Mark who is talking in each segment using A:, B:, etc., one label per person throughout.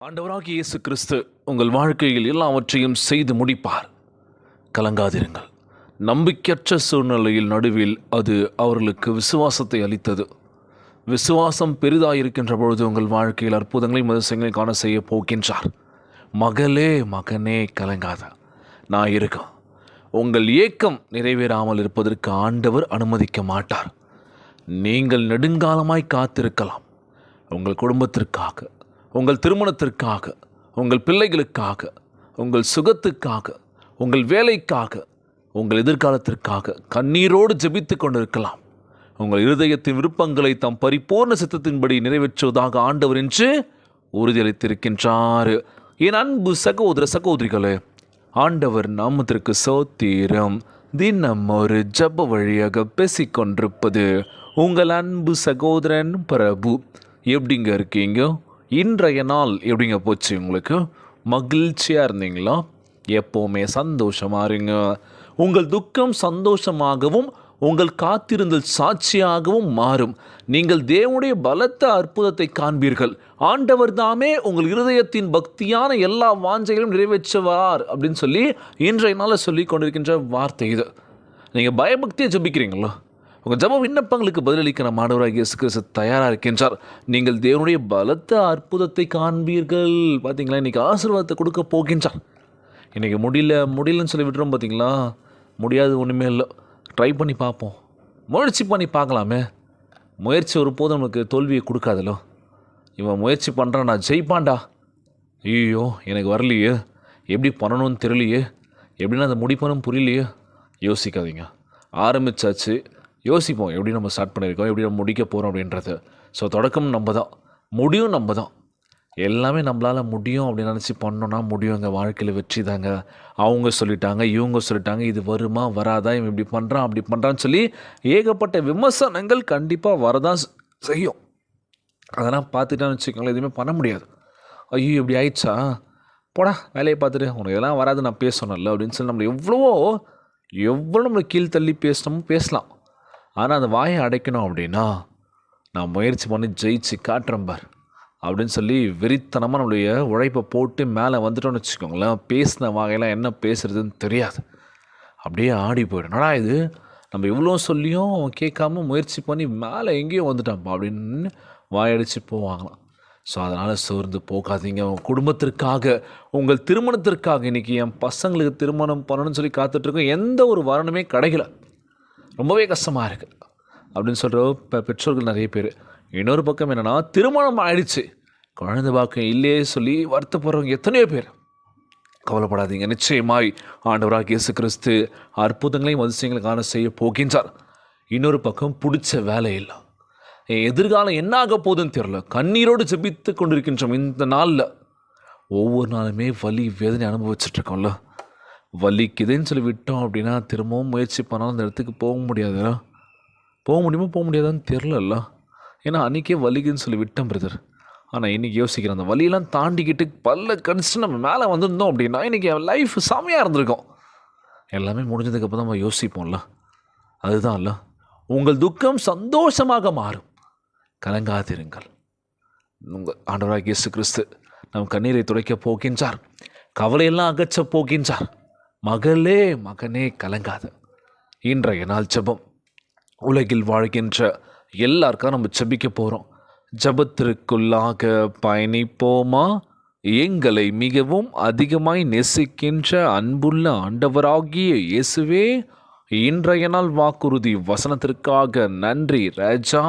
A: ஆண்டவராகிய இயேசு கிறிஸ்து உங்கள் வாழ்க்கையில் எல்லாவற்றையும் செய்து முடிப்பார். கலங்காதிருங்கள். நம்பிக்கையற்ற சூழ்நிலையில் நடுவில் அது அவர்களுக்கு விசுவாசத்தை அளித்தது. விசுவாசம் பெரிதாயிருக்கின்ற பொழுது உங்கள் வாழ்க்கையில் அற்புதங்களையும் அதிசயங்களையும் காண செய்ய போகின்றார். மகளே மகனே கலங்காத, நான் இருக்கேன். உங்கள் ஏக்கம் நிறைவேறாமல் இருப்பதற்கு ஆண்டவர் அனுமதிக்க மாட்டார். நீங்கள் நெடுங்காலமாய் காத்திருக்கலாம். உங்கள் குடும்பத்திற்காக, உங்கள் திருமணத்திற்காக, உங்கள் பிள்ளைகளுக்காக, உங்கள் சுகத்துக்காக, உங்கள் வேலைக்காக, உங்கள் எதிர்காலத்திற்காக கண்ணீரோடு ஜெபித்து கொண்டிருக்கலாம். உங்கள் இருதயத்தின் விருப்பங்களை தம் பரிபூர்ண சித்தத்தின்படி நிறைவேற்றுவதாக ஆண்டவர் என்று உறுதியளித்திருக்கின்றார். என் அன்பு சகோதர சகோதரிகளே, ஆண்டவர் நாமத்திற்கு சோத்திரம். தினம் ஒரு ஜப வழியாக பேசிக்கொண்டிருப்பது உங்கள் அன்பு சகோதரன் பிரபு. எப்படிங்க இருக்கீங்க? இன்றைய நாள் எப்படிங்க போச்சு? உங்களுக்கு மகிழ்ச்சியாக இருந்தீங்களா? எப்போவுமே சந்தோஷமாக இருங்க. உங்கள் துக்கம் சந்தோஷமாகவும் உங்கள் காத்திருந்தல் சாட்சியாகவும் மாறும். நீங்கள் தேவனுடைய பலத்த அற்புதத்தை காண்பீர்கள். ஆண்டவர் தாமே உங்கள் இருதயத்தின் பக்தியான எல்லா வாஞ்சைகளும் நிறைவேற்றுவார் அப்படின்னு சொல்லி இன்றைய நாளில் சொல்லி கொண்டிருக்கின்ற வார்த்தை இது. நீங்கள் பயபக்தியை ஜபிக்கிறீங்களோ? உங்கள் ஜப விண்ணப்பங்களுக்கு பதிலளிக்க நம்ம ஆண்டவராகிய இயேசு கிறிஸ்து தயாராக இருக்கின்றார். நீங்கள் தேவனுடைய பலத்த அற்புதத்தை காண்பீர்கள். பார்த்தீங்களா, இன்றைக்கி ஆசீர்வாதத்தை கொடுக்க போகின்றார். இன்றைக்கி முடியலன்னு சொல்லி விட்டுறோம். பார்த்தீங்களா, முடியாது, ஒன்றுமே இல்லை. ட்ரை பண்ணி பார்ப்போம், முயற்சி பண்ணி பார்க்கலாமே. முயற்சி ஒருபோதும் நமக்கு தோல்வியை கொடுக்காதല്ലോ. இவன் முயற்சி பண்ணுறான், நான் ஜெயிப்பான்டா. ஐயோ எனக்கு வரலையே, எப்படி பண்ணணும்னு தெரியலையே, எப்படின்னா அதை முடிப்பனும் புரியலையே. யோசிக்காதீங்க. ஆரம்பித்தாச்சு, யோசிப்போம் எப்படி நம்ம ஸ்டார்ட் பண்ணியிருக்கோம், எப்படி நம்ம முடிக்க போகிறோம் அப்படின்றது. ஸோ தொடக்கம் நம்ம தான், முடியும் நம்ம தான். எல்லாமே நம்மளால் முடியும் அப்படின்னு நினச்சி பண்ணோன்னா முடியுங்க. வாழ்க்கையில் வெற்றி தாங்க. அவங்க சொல்லிட்டாங்க, இவங்க சொல்லிட்டாங்க, இது வருமா வராதா, இவன் இப்படி பண்ணுறான் அப்படி பண்ணுறான்னு சொல்லி ஏகப்பட்ட விமர்சனங்கள் கண்டிப்பாக வரதான் செய்யும். அதெல்லாம் பார்த்துட்டான்னு வச்சுக்கோங்களேன், எதுவுமே பண்ண முடியாது. ஐயோ இப்படி ஆயிடுச்சா, போடா வேலையை பார்த்துட்டு, உனக்கு இதெல்லாம் வராது, நான் பேசணும்ல அப்படின்னு சொல்லி நம்மளை எவ்வளோ நம்மளை கீழ் தள்ளி பேசணுமோ பேசலாம். ஆனால் அந்த வாயை அடைக்கணும் அப்படின்னா, நான் முயற்சி பண்ணி ஜெயிச்சு காட்டுறேன் பார் அப்படின்னு சொல்லி வெறித்தனமாக நம்மளுடைய உழைப்பை போட்டு மேலே வந்துட்டோன்னு வச்சுக்கோங்களேன், பேசின வாயெல்லாம் என்ன பேசுகிறதுன்னு தெரியாது. அப்படியே ஆடி போய்டும். என்னடா இது, நம்ம இவ்வளோ சொல்லியும் கேட்காம முயற்சி பண்ணி மேலே எங்கேயோ வந்துட்டான்ப்பா அப்படின்னு வாயடிச்சு போவாங்களாம். ஸோ அதனால் சோர்ந்து போகாதீங்க. உங்கள் குடும்பத்திற்காக, உங்கள் திருமணத்திற்காக, இன்றைக்கி என் பசங்களுக்கு திருமணம் பண்ணணும்னு சொல்லி காத்துட்ருக்கோம், எந்த ஒரு வரணுமே கிடைக்கல, ரொம்பவே கஷ்டமாக இருக்குது அப்படின்னு சொல்கிற பெற்றோர்கள் நிறைய பேர். இன்னொரு பக்கம் என்னென்னா, திருமணம் ஆயிடுச்சு, குழந்தை பாக்கியம் இல்லையே சொல்லி வருத்தப்படுறவங்க எத்தனையோ பேர். கவலைப்படாதீங்க, நிச்சயமாய் ஆண்டவராகிய இயேசு கிறிஸ்து அற்புதங்களையும் அதிசயங்களையும் காண செய்ய போகின்றார். இன்னொரு பக்கம் பிடிச்ச வேலை இல்லை, என் எதிர்காலம் என்ன ஆக போகுதுன்னு தெரியல, கண்ணீரோடு ஜெபித்து கொண்டிருக்கின்றோம். இந்த நாளில் ஒவ்வொரு நாளுமே வலி வேதனை அனுபவிச்சுட்ருக்கோம்ல, வலிக்குதுன்னு சொல்லி விட்டோம் அப்படின்னா திரும்பவும் முயற்சி பண்ணாலும் அந்த இடத்துக்கு போக முடியாதுல்ல. போக முடியாதான்னு தெரிலல்ல. ஏன்னா அன்றைக்கே வலிக்குதுன்னு சொல்லி விட்டேன் பிரதர். ஆனால் இன்றைக்கி யோசிக்கிறேன், அந்த வலியெல்லாம் தாண்டிக்கிட்டு பல்ல கடிச்சிட்டு நம்ம மேலே வந்திருந்தோம் அப்படின்னா இன்றைக்கி என் லைஃப் செமையாக இருந்திருக்கும். எல்லாமே முடிஞ்சதுக்கப்புறம் நம்ம யோசிப்போம்ல, அதுதான்ல. உங்கள் துக்கம் சந்தோஷமாக மாறும். கலங்காதிருங்கள். உங்கள் ஆண்டவராகிய இயேசு கிறிஸ்து நம் கண்ணீரை துடைக்கப் போகின்றார். கவலையெல்லாம் அகற்றப் போகின்றார். மகளே மகனே கலங்காத. இன்றைய நாள் ஜெபம். உலகில் வாழ்கின்ற எல்லாருக்கும் நம்ம ஜெபிக்க போகிறோம். ஜெபத்திற்குள்ளாக பயணிப்போமா? எங்களை மிகவும் அதிகமாய் நேசிக்கின்ற அன்புள்ள ஆண்டவராகிய இயேசுவே, இன்றைய நாள் வாக்குறுதி வசனத்திற்காக நன்றி ராஜா.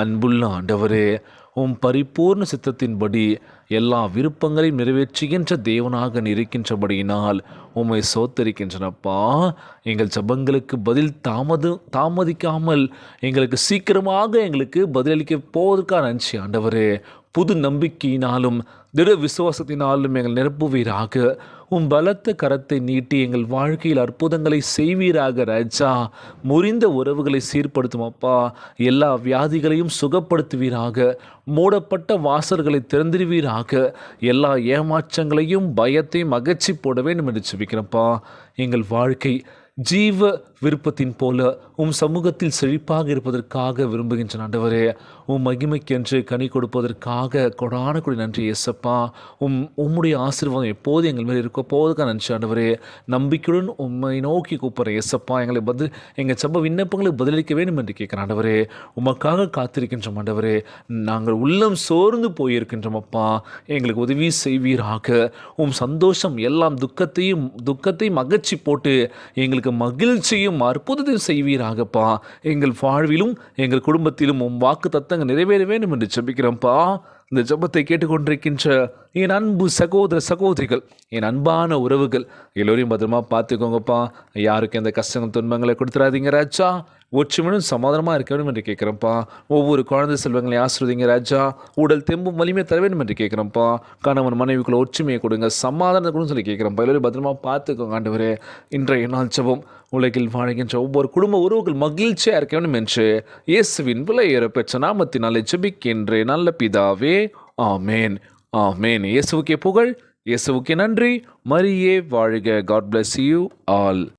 A: அன்புள்ள ஆண்டவரே, உம் பரிபூர்ண சித்தத்தின்படி எல்லா விருப்பங்களையும் நிறைவேற்றுகின்ற தேவனாக இருக்கின்றபடியினால் உம்மை சோத்தரிக்கின்றனப்பா. எங்கள் ஜபங்களுக்கு பதில் தாமதிக்காமல் எங்களுக்கு சீக்கிரமாக எங்களுக்கு பதிலளிக்க போவதற்காக நன்றி ஆண்டவரே. புது நம்பிக்கையினாலும் திட விசுவாசத்தினாலும் எங்கள் நிரப்புவீராக. உம் பலத்த கரத்தை நீட்டி எங்கள் வாழ்க்கையில் அற்புதங்களை செய்வீராக ராஜா. முறிந்த உறவுகளை சீர்படுத்தும் அப்பா. எல்லா வியாதிகளையும் சுகப்படுத்துவீராக. மூடப்பட்ட வாசல்களை திறந்திருவீராக. எல்லா ஏமாற்றங்களையும் பயத்தையும் அகற்றி போட வேண்டும் என்று ஜெபிக்கிறப்பா. எங்கள் வாழ்க்கை ஜீவ விருப்பத்தின் போல உம் சமூகத்தில் செழிப்பாக இருப்பதற்காக விரும்புகின்ற ஆண்டவரே, மகிமைக்கென்று கனி கொடுப்பதற்காக கொடான கொடி நன்றி ஏசப்பா. உம்முடைய ஆசீர்வாதம் எப்போது எங்கள் மேல் இருக்கோ போதுக்காக நன்றி ஆண்டவரே. நம்பிக்கையுடன் உம்மை நோக்கி கூப்பிட்றேன் ஏசப்பா. எங்கள் சபை விண்ணப்பங்களுக்கு பதிலளிக்க வேண்டும் என்று கேட்குறேன் ஆண்டவரே. உமக்காக காத்திருக்கின்றோம் ஆண்டவரே. நாங்கள் உள்ளம் சோர்ந்து போயிருக்கின்றோம் அப்பா. எங்களுக்கு உதவி செய்வீராக. சந்தோஷம் எல்லாம் துக்கத்தையும் அகற்றி போட்டு எங்களுக்கு மகிழ்ச்சியும் அற்புதத்தையும் செய்வீராகப்பா. எங்கள் வாழ்விலும் எங்கள் குடும்பத்திலும் வாக்கு தத்தங்கள் நிறைவேற வேண்டும் என்று ஜெபிக்கிறோம்ப்பா. இந்த ஜெபத்தை கேட்டுக்கொண்டிருக்கின்ற என் அன்பு சகோதர சகோதரிகள், என் அன்பான உறவுகள் எல்லோரையும் பத்திரமா பார்த்துக்கோங்கப்பா. யாருக்கு எந்த கஷ்டங்கள் துன்பங்களை கொடுத்துடாதீங்க ராஜா. ஒற்றுமையும் சமாதானமாக இருக்க வேண்டும் என்று கேட்குறேன்ப்பா. ஒவ்வொரு குழந்தை செல்வங்களை ஆசிர்வதிங்க ராஜா. உடல் தெம்பும் வலிமை தர வேண்டும் என்று கேட்குறேன்ப்பா. கணவன் மனைவிக்குள்ள ஒற்றுமையை கொடுங்க, சமாதானத்தை கொடுன்னு சொல்லி கேட்குறேன்ப்பா. எல்லோரும் பத்திரமா பார்த்துக்கோங்க ஆண்டவரே. இன்றைய நாள் ஜெபம் உலகில் வாழ்கின்ற ஒவ்வொரு குடும்ப உறவுகள் மகிழ்ச்சியாக இருக்க வேண்டும் என்று இயேசுவின் விலையேற பெற்ற நாமத்தினாலே ஜெபிக்கின்றேன் நல்ல பிதாவே. ஆமேன், ஆமேன். இயேசுவுக்கே புகழ், இயேசுவுக்கே நன்றி. மரியே வாழ்க. God bless you all.